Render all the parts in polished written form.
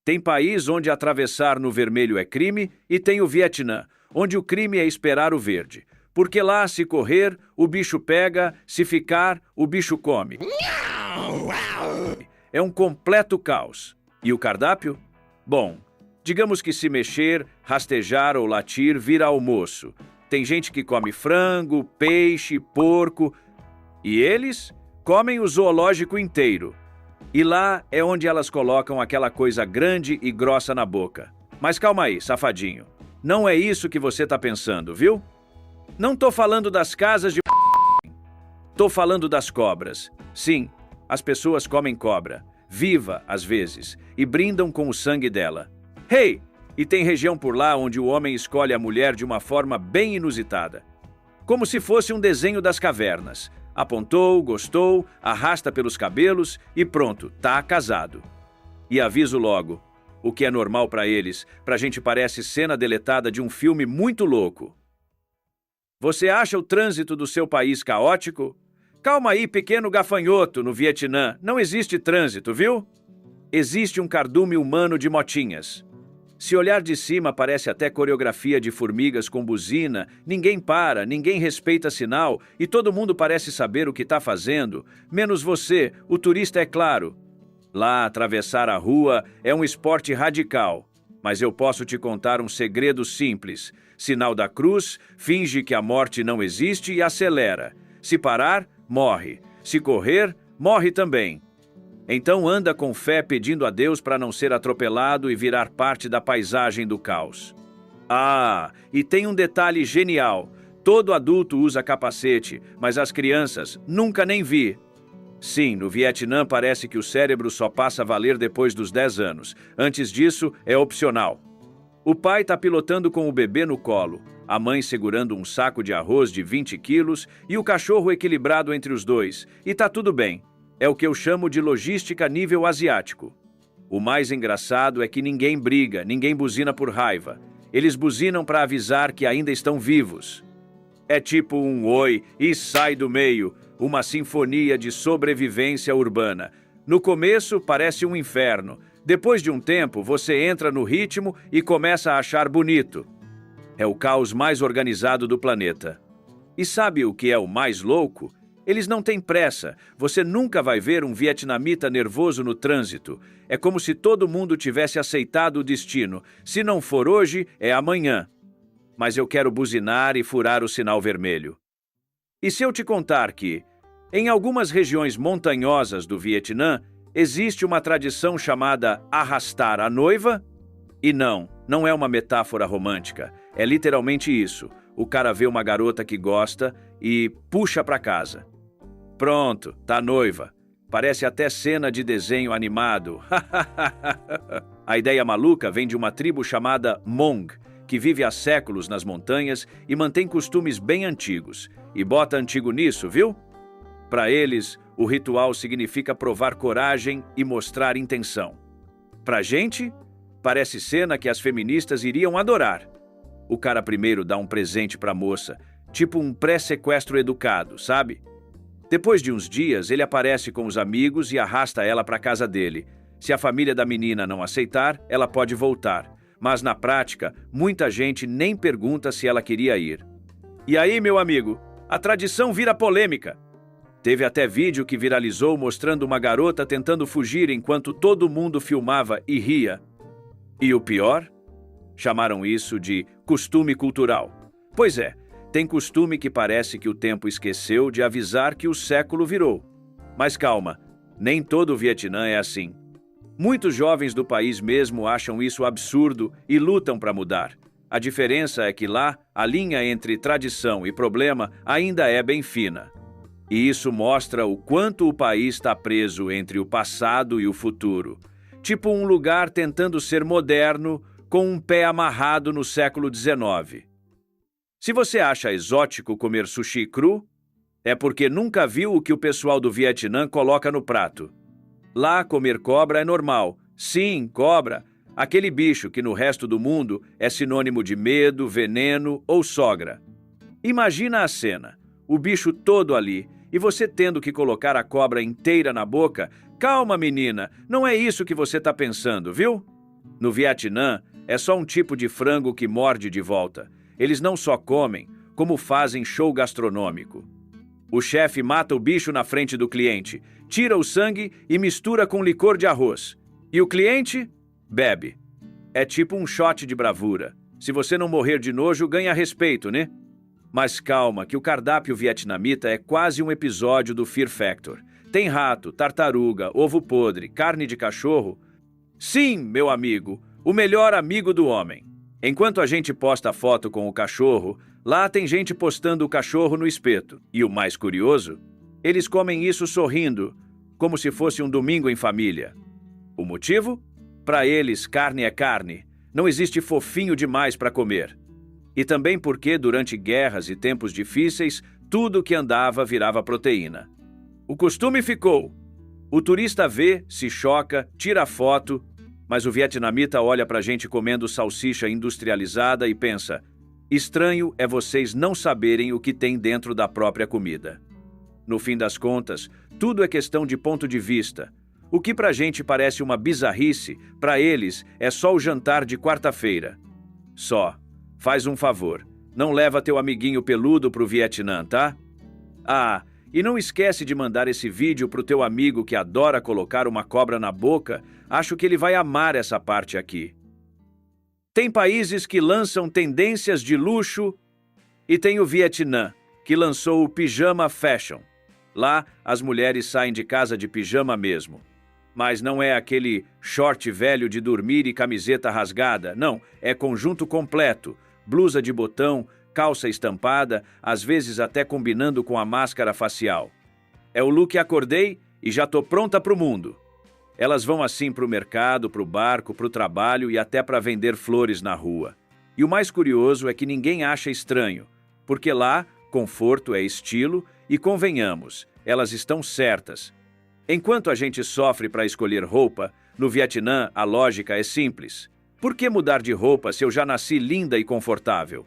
Tem país onde atravessar no vermelho é crime e tem o Vietnã, onde o crime é esperar o verde. Porque lá, se correr, o bicho pega, se ficar, o bicho come. É um completo caos. E o cardápio? Bom, digamos que se mexer, rastejar ou latir vira almoço. Tem gente que come frango, peixe, porco. E eles comem o zoológico inteiro. E lá é onde elas colocam aquela coisa grande e grossa na boca. Mas calma aí, safadinho. Não é isso que você tá pensando, viu? Não tô falando das casas de... Tô falando das cobras. Sim, as pessoas comem cobra, viva às vezes, e brindam com o sangue dela. Hey! E tem região por lá onde o homem escolhe a mulher de uma forma bem inusitada. Como se fosse um desenho das cavernas. Apontou, gostou, arrasta pelos cabelos e pronto, tá casado. E aviso logo, o que é normal pra eles, pra gente parece cena deletada de um filme muito louco. Você acha o trânsito do seu país caótico? Calma aí, pequeno gafanhoto, no Vietnã, não existe trânsito, viu? Existe um cardume humano de motinhas. Se olhar de cima parece até coreografia de formigas com buzina, ninguém para, ninguém respeita sinal e todo mundo parece saber o que está fazendo, menos você, o turista é claro. Lá, atravessar a rua é um esporte radical, mas eu posso te contar um segredo simples. Sinal da cruz, finge que a morte não existe e acelera. Se parar, morre. Se correr, morre também. Então anda com fé pedindo a Deus para não ser atropelado e virar parte da paisagem do caos. Ah, e tem um detalhe genial. Todo adulto usa capacete, mas as crianças nunca nem vi. Sim, no Vietnã parece que o cérebro só passa a valer depois dos 10 anos. Antes disso, é opcional. O pai está pilotando com o bebê no colo, a mãe segurando um saco de arroz de 20 quilos e o cachorro equilibrado entre os dois. E tá tudo bem. É o que eu chamo de logística nível asiático. O mais engraçado é que ninguém briga, ninguém buzina por raiva. Eles buzinam para avisar que ainda estão vivos. É tipo um oi e sai do meio, uma sinfonia de sobrevivência urbana. No começo parece um inferno. Depois de um tempo, você entra no ritmo e começa a achar bonito. É o caos mais organizado do planeta. E sabe o que é o mais louco? Eles não têm pressa. Você nunca vai ver um vietnamita nervoso no trânsito. É como se todo mundo tivesse aceitado o destino. Se não for hoje, é amanhã. Mas eu quero buzinar e furar o sinal vermelho. E se eu te contar que, em algumas regiões montanhosas do Vietnã, existe uma tradição chamada arrastar a noiva? E não é uma metáfora romântica. É literalmente isso. O cara vê uma garota que gosta e puxa para casa. Pronto, tá noiva. Parece até cena de desenho animado. A ideia maluca vem de uma tribo chamada Hmong, que vive há séculos nas montanhas e mantém costumes bem antigos. E bota antigo nisso, viu? Para eles, o ritual significa provar coragem e mostrar intenção. Pra gente, parece cena que as feministas iriam adorar. O cara primeiro dá um presente pra moça, tipo um pré-sequestro educado, sabe? Depois de uns dias, ele aparece com os amigos e arrasta ela para casa dele. Se a família da menina não aceitar, ela pode voltar. Mas na prática, muita gente nem pergunta se ela queria ir. E aí, meu amigo, a tradição vira polêmica. Teve até vídeo que viralizou mostrando uma garota tentando fugir enquanto todo mundo filmava e ria. E o pior? Chamaram isso de costume cultural. Pois é. Tem costume que parece que o tempo esqueceu de avisar que o século virou. Mas calma, nem todo o Vietnã é assim. Muitos jovens do país mesmo acham isso absurdo e lutam para mudar. A diferença é que lá, a linha entre tradição e problema ainda é bem fina. E isso mostra o quanto o país está preso entre o passado e o futuro. Tipo um lugar tentando ser moderno, com um pé amarrado no século XIX. Se você acha exótico comer sushi cru, é porque nunca viu o que o pessoal do Vietnã coloca no prato. Lá, comer cobra é normal. Sim, cobra. Aquele bicho que no resto do mundo é sinônimo de medo, veneno ou sogra. Imagina a cena. O bicho todo ali e você tendo que colocar a cobra inteira na boca. Calma, menina. Não é isso que você está pensando, viu? No Vietnã, é só um tipo de frango que morde de volta. Eles não só comem, como fazem show gastronômico. O chefe mata o bicho na frente do cliente, tira o sangue e mistura com licor de arroz. E o cliente bebe. É tipo um shot de bravura. Se você não morrer de nojo, ganha respeito, né? Mas calma, que o cardápio vietnamita é quase um episódio do Fear Factor. Tem rato, tartaruga, ovo podre, carne de cachorro. Sim, meu amigo, o melhor amigo do homem. Enquanto a gente posta foto com o cachorro, lá tem gente postando o cachorro no espeto. E o mais curioso, eles comem isso sorrindo, como se fosse um domingo em família. O motivo? Para eles, carne é carne. Não existe fofinho demais para comer. E também porque, durante guerras e tempos difíceis, tudo que andava virava proteína. O costume ficou. O turista vê, se choca, tira foto, mas o vietnamita olha para a gente comendo salsicha industrializada e pensa: estranho é vocês não saberem o que tem dentro da própria comida. No fim das contas, tudo é questão de ponto de vista. O que para a gente parece uma bizarrice, para eles é só o jantar de quarta-feira. Só. Faz um favor, não leva teu amiguinho peludo pro Vietnã, tá? Ah, e não esquece de mandar esse vídeo pro teu amigo que adora colocar uma cobra na boca. Acho que ele vai amar essa parte aqui. Tem países que lançam tendências de luxo e tem o Vietnã, que lançou o pijama fashion. Lá, as mulheres saem de casa de pijama mesmo. Mas não é aquele short velho de dormir e camiseta rasgada, não, é conjunto completo. Blusa de botão, calça estampada, às vezes até combinando com a máscara facial. É o look acordei e já tô pronta pro mundo. Elas vão assim pro mercado, pro barco, pro trabalho e até para vender flores na rua. E o mais curioso é que ninguém acha estranho, porque lá, conforto é estilo e convenhamos, elas estão certas. Enquanto a gente sofre para escolher roupa, no Vietnã a lógica é simples. Por que mudar de roupa se eu já nasci linda e confortável?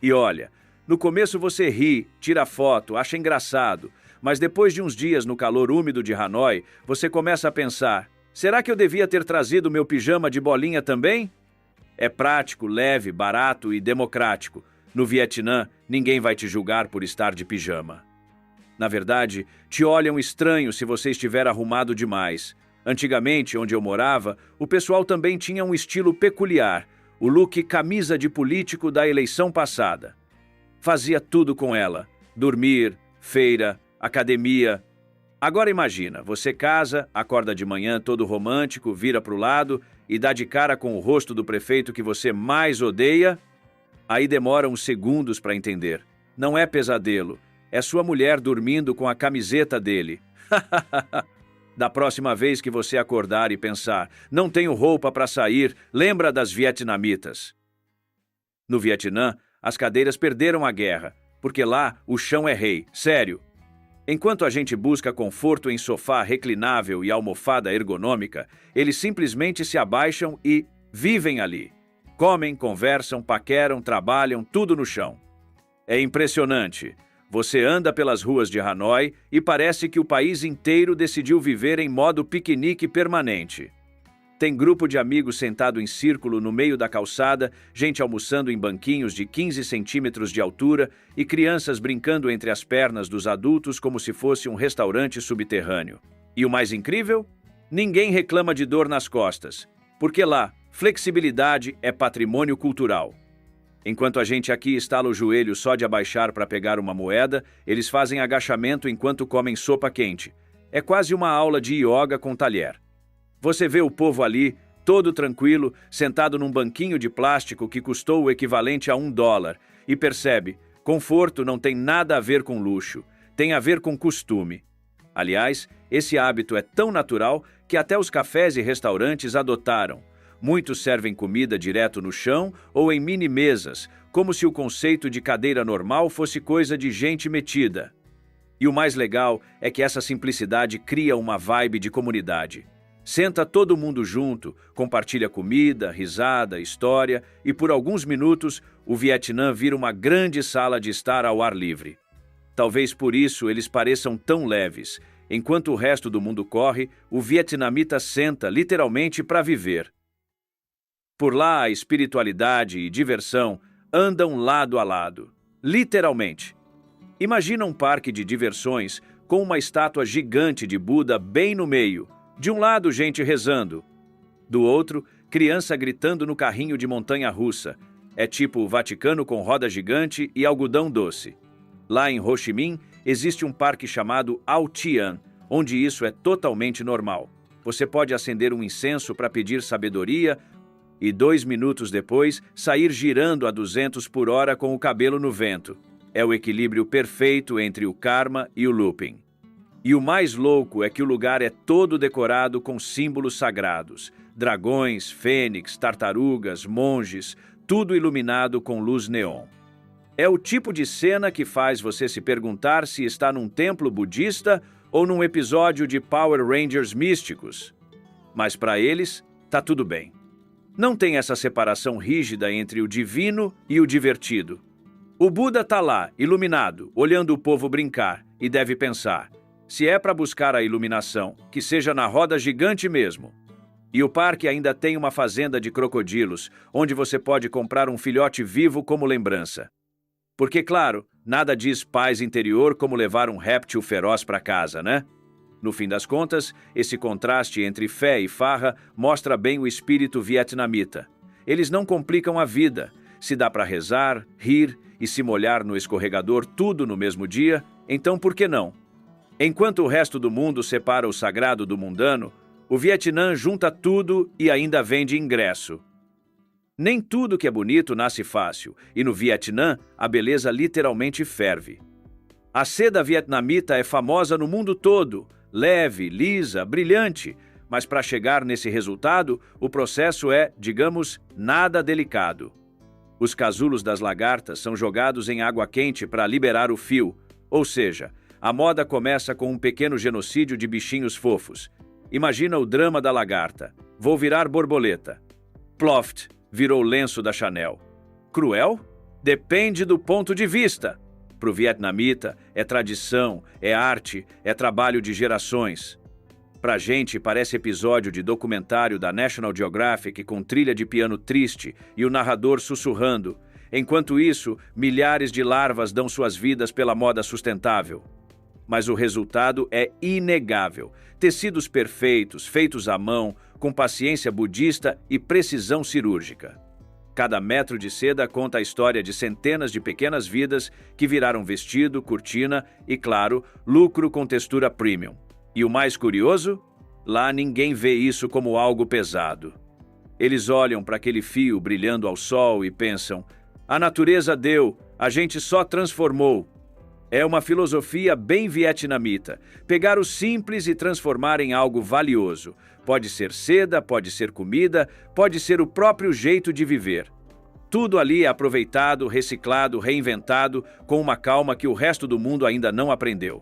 E olha, no começo você ri, tira foto, acha engraçado, mas depois de uns dias no calor úmido de Hanoi, você começa a pensar: será que eu devia ter trazido meu pijama de bolinha também? É prático, leve, barato e democrático. No Vietnã, ninguém vai te julgar por estar de pijama. Na verdade, te olham estranho se você estiver arrumado demais. Antigamente, onde eu morava, o pessoal também tinha um estilo peculiar, o look camisa de político da eleição passada. Fazia tudo com ela: dormir, feira, academia. Agora imagina, você casa, acorda de manhã todo romântico, vira para o lado e dá de cara com o rosto do prefeito que você mais odeia. Aí demora uns segundos para entender. Não é pesadelo, é sua mulher dormindo com a camiseta dele. Da próxima vez que você acordar e pensar: não tenho roupa para sair, lembra das vietnamitas. No Vietnã, as cadeiras perderam a guerra, porque lá o chão é rei, sério. Enquanto a gente busca conforto em sofá reclinável e almofada ergonômica, eles simplesmente se abaixam e vivem ali. Comem, conversam, paqueram, trabalham, tudo no chão. É impressionante. Você anda pelas ruas de Hanoi e parece que o país inteiro decidiu viver em modo piquenique permanente. Tem grupo de amigos sentado em círculo no meio da calçada, gente almoçando em banquinhos de 15 centímetros de altura e crianças brincando entre as pernas dos adultos como se fosse um restaurante subterrâneo. E o mais incrível? Ninguém reclama de dor nas costas, porque lá, flexibilidade é patrimônio cultural. Enquanto a gente aqui estala o joelho só de abaixar para pegar uma moeda, eles fazem agachamento enquanto comem sopa quente. É quase uma aula de yoga com talher. Você vê o povo ali, todo tranquilo, sentado num banquinho de plástico que custou o equivalente a $1, e percebe: conforto não tem nada a ver com luxo, tem a ver com costume. Aliás, esse hábito é tão natural que até os cafés e restaurantes adotaram. Muitos servem comida direto no chão ou em mini mesas, como se o conceito de cadeira normal fosse coisa de gente metida. E o mais legal é que essa simplicidade cria uma vibe de comunidade. Senta todo mundo junto, compartilha comida, risada, história e por alguns minutos o Vietnã vira uma grande sala de estar ao ar livre. Talvez por isso eles pareçam tão leves. Enquanto o resto do mundo corre, o vietnamita senta literalmente para viver. Por lá, a espiritualidade e diversão andam lado a lado, literalmente. Imagina um parque de diversões com uma estátua gigante de Buda bem no meio. De um lado, gente rezando. Do outro, criança gritando no carrinho de montanha-russa. É tipo o Vaticano com roda gigante e algodão doce. Lá em Ho Chi Minh, existe um parque chamado Ao Tian, onde isso é totalmente normal. Você pode acender um incenso para pedir sabedoria e 2 minutos depois sair girando a 200 por hora com o cabelo no vento. É o equilíbrio perfeito entre o karma e o looping. E o mais louco é que o lugar é todo decorado com símbolos sagrados. Dragões, fênix, tartarugas, monges, tudo iluminado com luz neon. É o tipo de cena que faz você se perguntar se está num templo budista ou num episódio de Power Rangers místicos. Mas para eles, tá tudo bem. Não tem essa separação rígida entre o divino e o divertido. O Buda tá lá, iluminado, olhando o povo brincar, e deve pensar, se é para buscar a iluminação, que seja na roda gigante mesmo. E o parque ainda tem uma fazenda de crocodilos, onde você pode comprar um filhote vivo como lembrança. Porque, claro, nada diz paz interior como levar um réptil feroz para casa, né? No fim das contas, esse contraste entre fé e farra mostra bem o espírito vietnamita. Eles não complicam a vida. Se dá para rezar, rir e se molhar no escorregador tudo no mesmo dia, então por que não? Enquanto o resto do mundo separa o sagrado do mundano, o Vietnã junta tudo e ainda vende ingresso. Nem tudo que é bonito nasce fácil, e no Vietnã a beleza literalmente ferve. A seda vietnamita é famosa no mundo todo, leve, lisa, brilhante, mas para chegar nesse resultado, o processo é, digamos, nada delicado. Os casulos das lagartas são jogados em água quente para liberar o fio, ou seja, a moda começa com um pequeno genocídio de bichinhos fofos. Imagina o drama da lagarta. Vou virar borboleta. Ploft, virou lenço da Chanel. Cruel? Depende do ponto de vista. Para o vietnamita, é tradição, é arte, é trabalho de gerações. Para a gente, parece episódio de documentário da National Geographic com trilha de piano triste e o narrador sussurrando. Enquanto isso, milhares de larvas dão suas vidas pela moda sustentável. Mas o resultado é inegável. Tecidos perfeitos, feitos à mão, com paciência budista e precisão cirúrgica. Cada metro de seda conta a história de centenas de pequenas vidas que viraram vestido, cortina e, claro, lucro com textura premium. E o mais curioso? Lá ninguém vê isso como algo pesado. Eles olham para aquele fio brilhando ao sol e pensam: a natureza deu, a gente só transformou. É uma filosofia bem vietnamita, pegar o simples e transformar em algo valioso. Pode ser seda, pode ser comida, pode ser o próprio jeito de viver. Tudo ali é aproveitado, reciclado, reinventado, com uma calma que o resto do mundo ainda não aprendeu.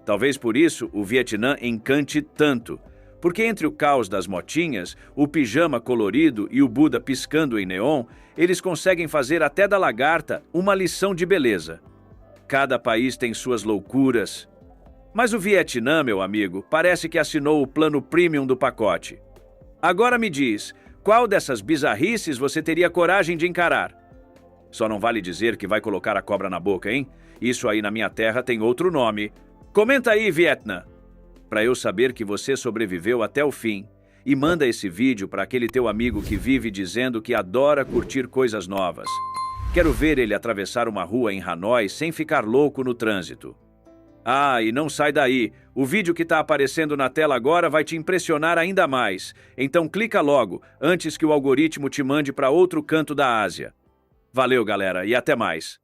Talvez por isso o Vietnã encante tanto, porque entre o caos das motinhas, o pijama colorido e o Buda piscando em neon, eles conseguem fazer até da lagarta uma lição de beleza. Cada país tem suas loucuras. Mas o Vietnã, meu amigo, parece que assinou o plano premium do pacote. Agora me diz, qual dessas bizarrices você teria coragem de encarar? Só não vale dizer que vai colocar a cobra na boca, hein? Isso aí na minha terra tem outro nome. Comenta aí, Vietnã, para eu saber que você sobreviveu até o fim. E manda esse vídeo para aquele teu amigo que vive dizendo que adora curtir coisas novas. Quero ver ele atravessar uma rua em Hanoi sem ficar louco no trânsito. Ah, e não sai daí. O vídeo que está aparecendo na tela agora vai te impressionar ainda mais. Então clica logo, antes que o algoritmo te mande para outro canto da Ásia. Valeu, galera, e até mais.